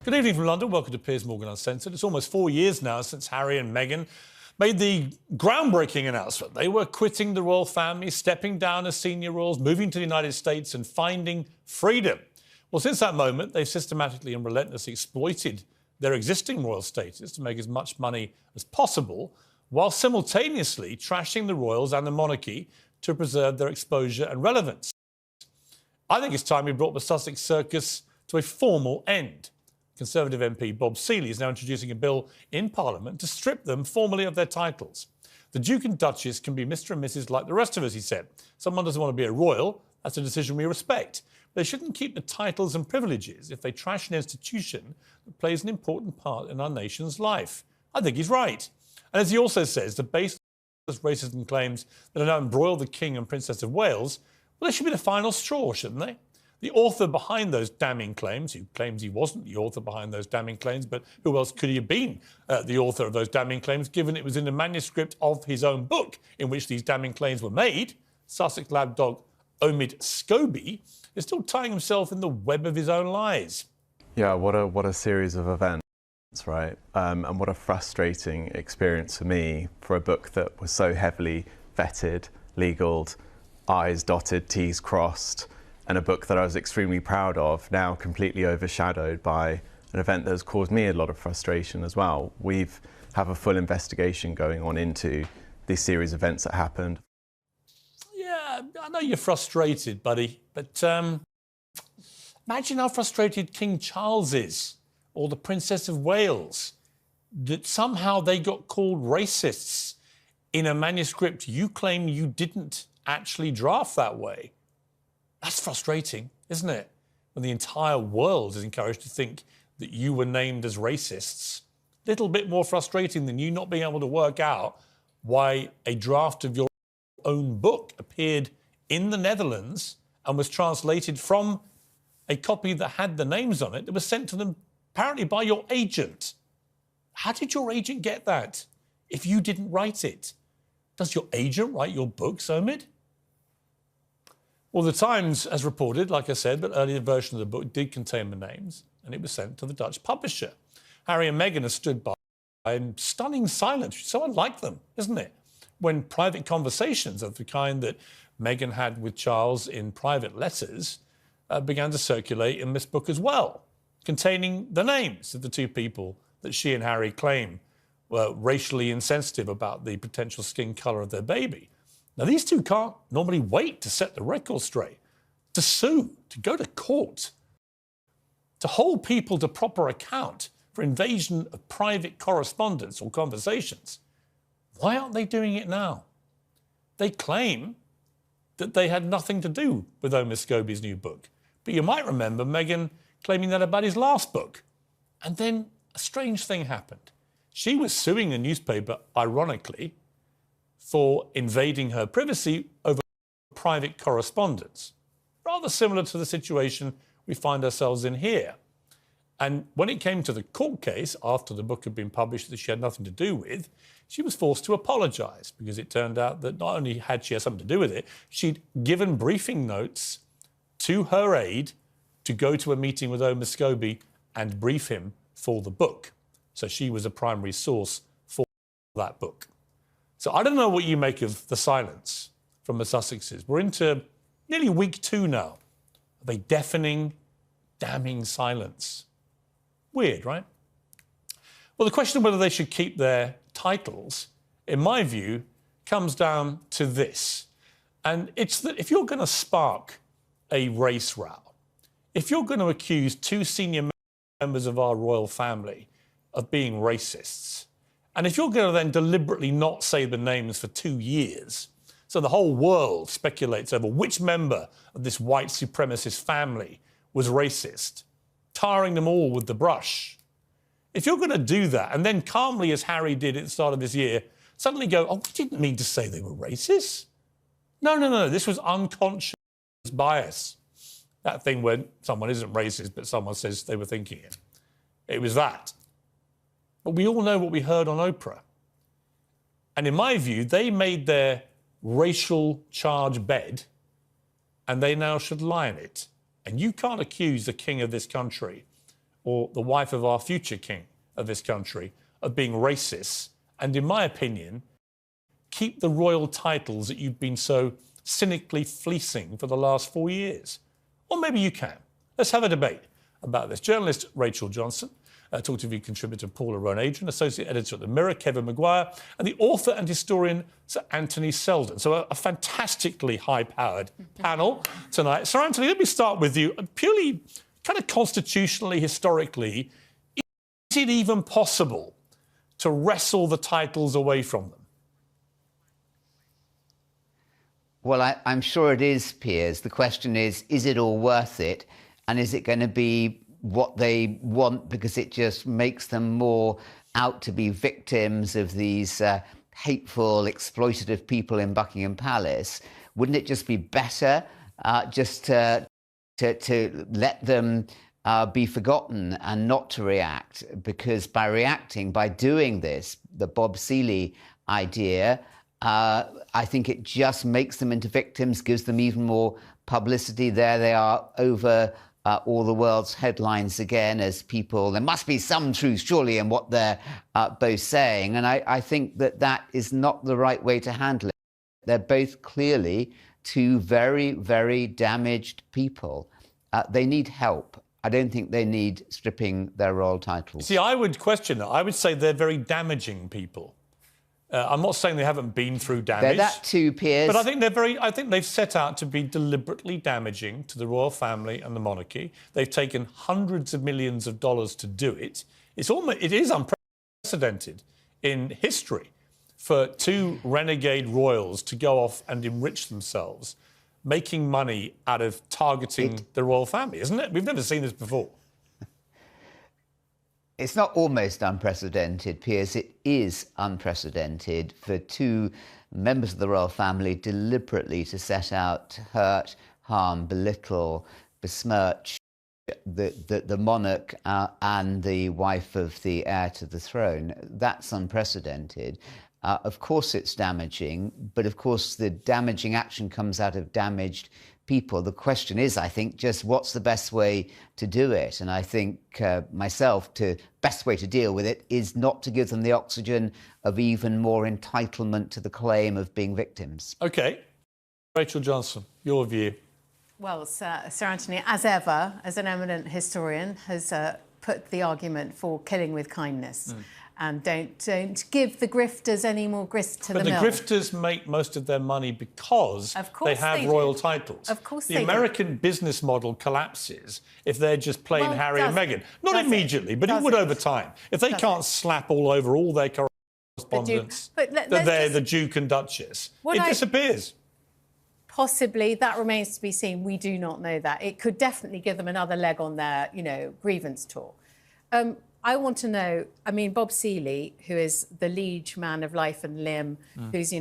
Good evening from London. Welcome to Piers Morgan Uncensored. It's almost 4 years now since Harry and Meghan made the groundbreaking announcement. They were quitting the royal family, stepping down as senior royals, moving to the United States and finding freedom. Well, since that moment, they've systematically and relentlessly exploited their existing royal status to make as much money as possible, while simultaneously trashing the royals and the monarchy to preserve their exposure and relevance. I think it's time we brought the Sussex circus to a formal end. Conservative MP Bob Seely is now introducing a bill in Parliament to strip them formally of their titles. The Duke and Duchess can be Mr and Mrs like the rest of us, he said. Someone doesn't want to be a royal, that's a decision we respect. They shouldn't keep the titles and privileges if they trash an institution that plays an important part in our nation's life. I think he's right. And as he also says, the baseless racism claims that are now embroil the King and Princess of Wales, well, they should be the final straw, shouldn't they? The author behind those damning claims, who claims he wasn't the author behind those damning claims, but who else could he have been the author of those damning claims, given it was in the manuscript of his own book in which these damning claims were made? Sussex lab dog Omid Scobie is still tying himself in the web of his own lies. Yeah, what a series of events, right? And what a frustrating experience for me for a book that was so heavily vetted, legaled, I's dotted, T's crossed, and a book that I was extremely proud of, now completely overshadowed by an event that has caused me a lot of frustration as well. We have a full investigation going on into this series of events that happened. Yeah, I know you're frustrated, buddy, but imagine how frustrated King Charles is, or the Princess of Wales, that somehow they got called racists in a manuscript you claim you didn't actually draft that way. That's frustrating, isn't it? When the entire world is encouraged to think that you were named as racists. Little bit more frustrating than you not being able to work out why a draft of your own book appeared in the Netherlands and was translated from a copy that had the names on it that was sent to them apparently by your agent. How did your agent get that if you didn't write it? Does your agent write your books, Omid? Well, the Times has reported, like I said, that earlier version of the book did contain the names, and it was sent to the Dutch publisher. Harry and Meghan have stood by in stunning silence. So unlike them, isn't it? When private conversations of the kind that Meghan had with Charles in private letters began to circulate in this book as well, containing the names of the two people that she and Harry claim were racially insensitive about the potential skin colour of their baby. Now, these two can't normally wait to set the record straight, to sue, to go to court, to hold people to proper account for invasion of private correspondence or conversations. Why aren't they doing it now? They claim that they had nothing to do with Omid Scobie's new book. But you might remember Meghan claiming that about his last book. And then a strange thing happened. She was suing a newspaper, ironically, for invading her privacy over private correspondence. Rather similar to the situation we find ourselves in here. And when it came to the court case, after the book had been published that she had nothing to do with, she was forced to apologise because it turned out that not only had she had something to do with it, she'd given briefing notes to her aide to go to a meeting with Omid Scobie and brief him for the book. So she was a primary source for that book. So I don't know what you make of the silence from the Sussexes. We're into nearly week 2 now of a deafening, damning silence. Weird, right? Well, the question of whether they should keep their titles, in my view, comes down to this. And it's that if you're going to spark a race row, if you're going to accuse 2 senior members of our royal family of being racists, and if you're going to then deliberately not say the names for 2 years, so the whole world speculates over which member of this white supremacist family was racist, tarring them all with the brush. If you're going to do that, and then calmly, as Harry did at the start of this year, suddenly go, oh, we didn't mean to say they were racist. No, this was unconscious bias. That thing when someone isn't racist, but someone says they were thinking it. It was that. But we all know what we heard on Oprah. And in my view, they made their racial charge bed and they now should lie in it. And you can't accuse the king of this country or the wife of our future king of this country of being racist, and in my opinion, keep the royal titles that you've been so cynically fleecing for the last 4 years? Or maybe you can. Let's have a debate about this. Journalist Rachel Johnson, Talk TV contributor Paula Rowan-Adrian, associate editor at The Mirror, Kevin Maguire, and the author and historian Sir Anthony Selden. So a fantastically high-powered panel tonight. Sir Anthony, let me start with you. Purely kind of constitutionally, historically, is it even possible to wrestle the titles away from them? Well, I'm sure it is, Piers. The question is it all worth it? And is it going to be what they want because it just makes them more out to be victims of these hateful, exploitative people in Buckingham Palace? Wouldn't it just be better just to let them be forgotten and not to react? Because by reacting, by doing this, the Bob Seeley idea, I think it just makes them into victims, gives them even more publicity. There they are over all the world's headlines again as people. There must be some truth, surely, in what they're both saying. And I think that is not the right way to handle it. They're both clearly two very, very damaged people. They need help. I don't think they need stripping their royal titles. See, I would question that. I would say they're very damaging people. I'm not saying they haven't been through damage. They're that too, Piers. But I think they've set out to be deliberately damaging to the royal family and the monarchy. They've taken hundreds of millions of dollars to do it. It is unprecedented in history for two renegade royals to go off and enrich themselves, making money out of targeting the royal family, isn't it? We've never seen this before. It's not almost unprecedented, Piers. It is unprecedented for two members of the royal family deliberately to set out to hurt, harm, belittle, besmirch the monarch and the wife of the heir to the throne. That's unprecedented. Of course it's damaging, but of course the damaging action comes out of damaged people. The question is, I think, just what's the best way to do it? And I think best way to deal with it is not to give them the oxygen of even more entitlement to the claim of being victims. OK. Rachel Johnson, your view. Well, Sir Anthony, as ever, as an eminent historian, has put the argument for killing with kindness. And don't give the grifters any more grist to the mill. But the grifters make most of their money because they have royal titles. Of course the American business model collapses if they're just plain Harry and Meghan. Not immediately, but it would over time. If they can't slap all over all their correspondence that they're the Duke and Duchess, it disappears. Possibly, that remains to be seen. We do not know that. It could definitely give them another leg on their, grievance tour. I want to know, I mean, Bob Seeley, who is the liege man of life and limb, who's,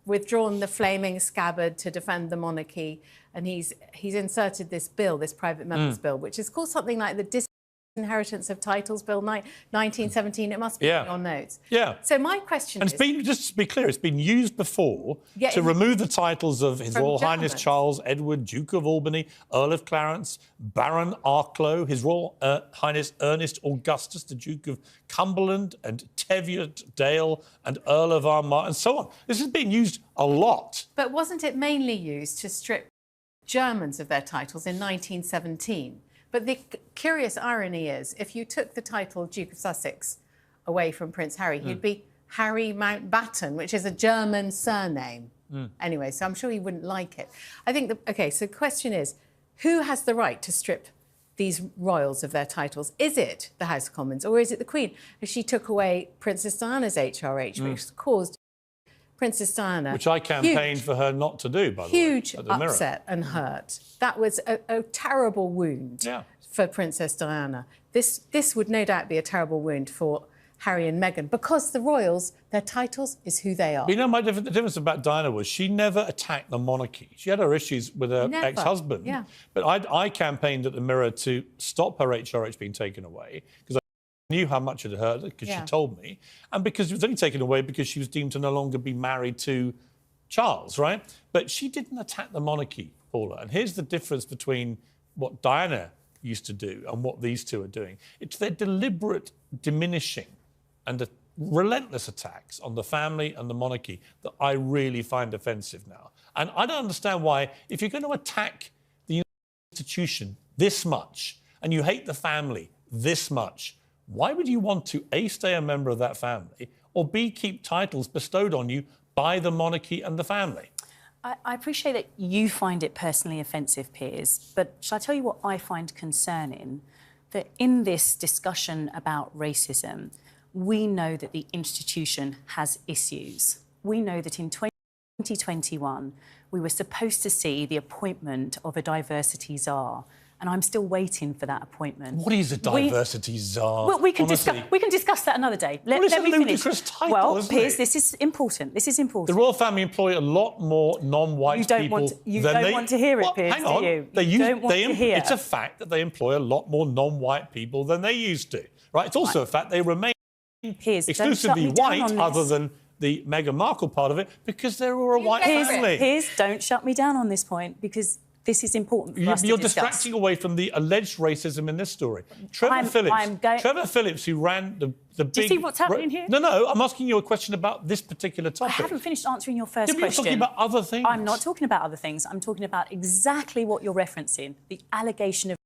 withdrawn the flaming scabbard to defend the monarchy, and he's inserted this bill, this private member's bill, which is called something like the Disinheritance of Titles Bill 1917. It must be in your notes. Yeah. So my question is... And just to be clear, it's been used before to remove the titles of His Royal Highness Charles Edward, Duke of Albany, Earl of Clarence, Baron Arklow, His Royal Highness Ernest Augustus, the Duke of Cumberland, and Teviot Dale, and Earl of Armagh, and so on. This has been used a lot. But wasn't it mainly used to strip Germans of their titles in 1917? But the curious irony is, if you took the title Duke of Sussex away from Prince Harry, he'd be Harry Mountbatten, which is a German surname. Anyway, so I'm sure he wouldn't like it. I think, so the question is, who has the right to strip these royals of their titles? Is it the House of Commons or is it the Queen? If she took away Princess Diana's HRH, which caused Princess Diana... Which I campaigned for her not to do, by the way. Huge upset and hurt. That was a terrible wound for Princess Diana. This would no doubt be a terrible wound for Harry and Meghan, because the royals, their titles is who they are. You know, the difference about Diana was she never attacked the monarchy. She had her issues with her ex-husband. Yeah. But I campaigned at the Mirror to stop her HRH being taken away, because knew how much it hurt because she told me, and because it was only taken away because she was deemed to no longer be married to Charles, right? But she didn't attack the monarchy, Paula. And here's the difference between what Diana used to do and what these two are doing. It's their deliberate diminishing and the relentless attacks on the family and the monarchy that I really find offensive now. And I don't understand why, if you're going to attack the institution this much and you hate the family this much, why would you want to, A, stay a member of that family, or B, keep titles bestowed on you by the monarchy and the family? I appreciate that you find it personally offensive, Piers, but shall I tell you what I find concerning? That in this discussion about racism, we know that the institution has issues. We know that in 2021, we were supposed to see the appointment of a diversity czar, and I'm still waiting for that appointment. What is a diversity czar? Well, we can discuss that another day. Let it's me a finish. ludicrous title, well, isn't Piers, it? this is important. This is important. The royal family employ a lot more non-white people You don't want to hear it, Piers, hang on. do you? They You don't want to hear. It's a fact that they employ a lot more non-white people than they used to. Right? It's also a fact they remain Piers, exclusively don't shut me down white, on other this. than the Meghan Markle part of it, because they were a white family. Piers, don't shut me down on this point, because this is important for us to You're discuss. distracting away from the alleged racism in this story. Trevor Phillips, who ran the big... Do you see what's happening here? No, I'm asking you a question about this particular topic. I haven't finished answering your first You're question. talking about other things. I'm not talking about other things. I'm talking about exactly what you're referencing, the allegation of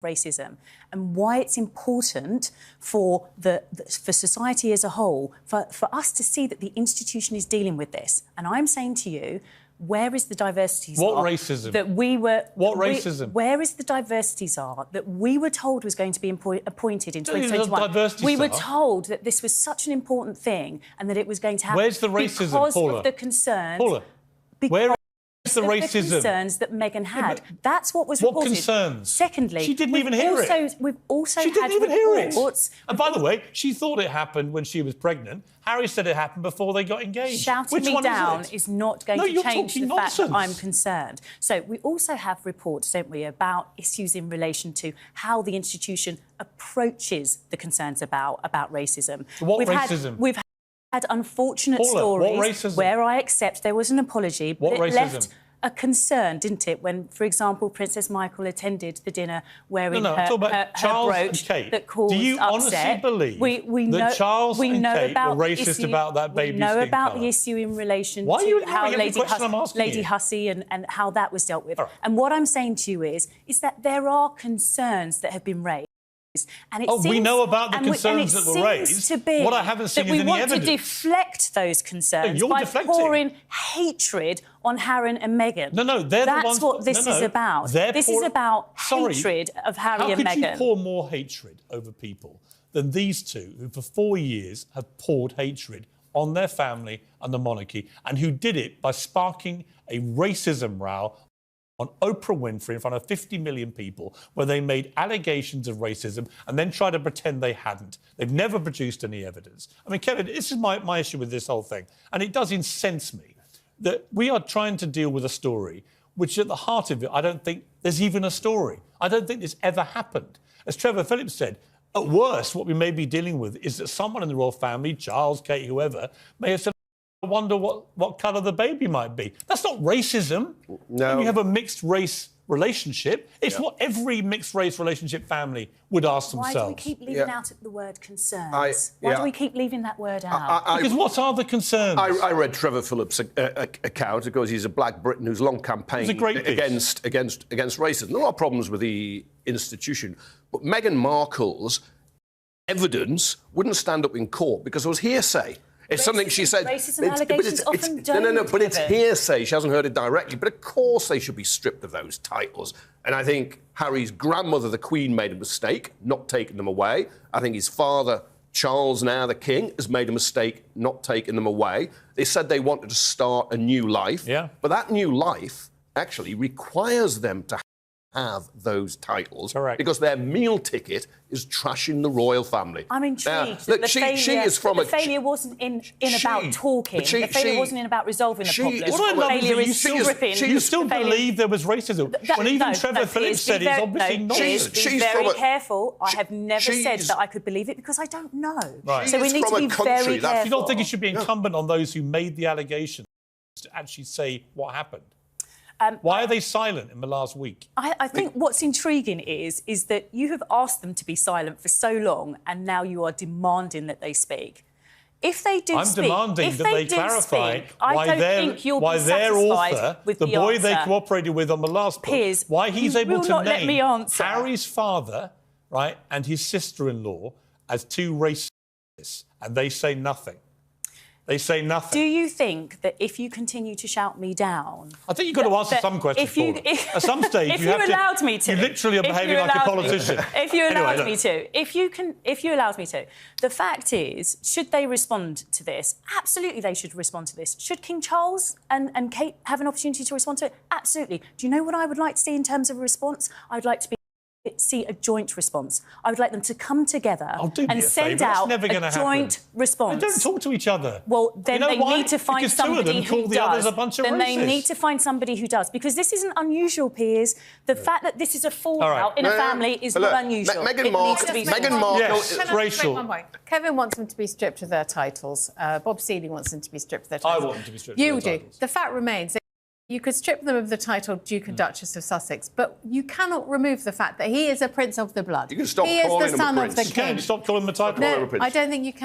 racism, and why it's important for for society as a whole, for us to see that the institution is dealing with this. And I'm saying to you, where is the diversity czar? What racism? That we were... Racism? Where is the diversity czar that we were told was going to be appointed in Don't you 2021? We were czar? told that this was such an important thing and that it was going to happen. Where's the racism, because Paula? of the concerns... Paula, where is the racism? The concerns that Meghan had. That's what was What reported. concerns? Secondly, She didn't even hear it. We've also She didn't had even hear it. reports... And by the way, she thought it happened when she was pregnant. Harry said it happened before they got engaged. Shouting Which me one down is not going to you're change the talking fact that nonsense. I'm concerned. So we also have reports, don't we, about issues in relation to how the institution approaches the concerns about racism. What racism? We've had unfortunate Paula, stories what racism? where I accept there was an apology, but What it racism? left a concern, didn't it, when, for example, Princess Markle attended the dinner wearing No, her talk about Charles and brooch Kate. that caused Do you honestly upset. believe we that know, Charles we and know Kate about were the racist issue, about that baby's We know skin about colour? the issue in relation Why are you to ignoring how every question I'm asking Lady you? Hussey and how that was dealt with. All right. And what I'm saying to you is that there are concerns that have been raised. And it we seems, know about the and concerns and it that were raised. seems to be What I haven't seen that is we any want evidence. to deflect those concerns you're by deflecting. pouring hatred on Harry and Meghan. No, they're the ones... That's what this is about. This is about hatred of Harry and Meghan. How could you pour more hatred over people than these two, who for 4 years have poured hatred on their family and the monarchy, and who did it by sparking a racism row on Oprah Winfrey in front of 50 million people, where they made allegations of racism and then tried to pretend they hadn't. They've never produced any evidence. I mean, Kevin, this is my issue with this whole thing, and it does incense me that we are trying to deal with a story which, at the heart of it, I don't think there's even a story. I don't think this ever happened. As Trevor Phillips said, at worst, what we may be dealing with is that someone in the royal family, Charles, Kate, whoever, may have said, I wonder what colour the baby might be. That's not racism. No. When you have a mixed race relationship, it's what every mixed race relationship family would ask Why themselves. do we keep leaving out the word concerns? Why do we keep leaving that word out? Because what are the concerns? I read Trevor Phillips' account because he's a black Briton who's long campaigned against racism. There are problems with the institution, but Meghan Markle's evidence wouldn't stand up in court because it was hearsay. It's something she said. Racism allegations often don't. No, but it's hearsay. She hasn't heard it directly. But of course they should be stripped of those titles. And I think Harry's grandmother, the Queen, made a mistake not taking them away. I think his father, Charles, now the King, has made a mistake not taking them away. They said they wanted to start a new life. Yeah. But that new life actually requires them to have those titles. Correct. Because their meal ticket is trashing the royal family. I'm intrigued. Look, that the failure wasn't in about talking. The failure wasn't in about resolving the problem. What I love is that you still the failure. believe there was racism. When even Trevor Phillips said it's obviously not. Be very careful. I have never said that I could believe it because I don't know. Right. So we need to be very careful. You don't think it should be incumbent on those who made the allegations to actually say what happened? Why are they silent in the last week? I think what's intriguing is that you have asked them to be silent for so long, and now you are demanding that they speak. If they do I'm demanding that they clarify why their author, with the boy answer. they cooperated with on the last book, Piers, why he's you able will to not let me name answer. Harry's father, right, and his sister-in-law as two racists, and they say nothing. They say nothing. Do you think that if you continue to shout me down... I think you've got to answer some questions for them. At some stage, if you you have allowed to... me to... You literally are behaving like a politician. If you allowed Anyway, me to. If you allowed me to. The fact is, should they respond to this? Absolutely they should respond to this. Should King Charles and Kate have an opportunity to respond to it? Absolutely. Do you know what I would like to see in terms of a response? I'd like to see a joint response. I would like them to come together and send out a joint response. They don't talk to each other. Well, then you know they why? need to find because somebody two of them who call the does. others a bunch of then racists. they need to find somebody who does, because this isn't unusual, Piers. The fact that this is a fallout in a family is not unusual. Meghan Markle. Yes, racial. Kevin wants them to be stripped of their titles. Bob Seeley wants them to be stripped of their titles. I want them to be stripped of their You do. titles. The fact remains that you could strip them of the title Duke and Duchess of Sussex, but you cannot remove the fact that he is a prince of the blood. You can stop he is calling the him a son of prince. the You Can king. you stop calling him a title? No, I don't think you can.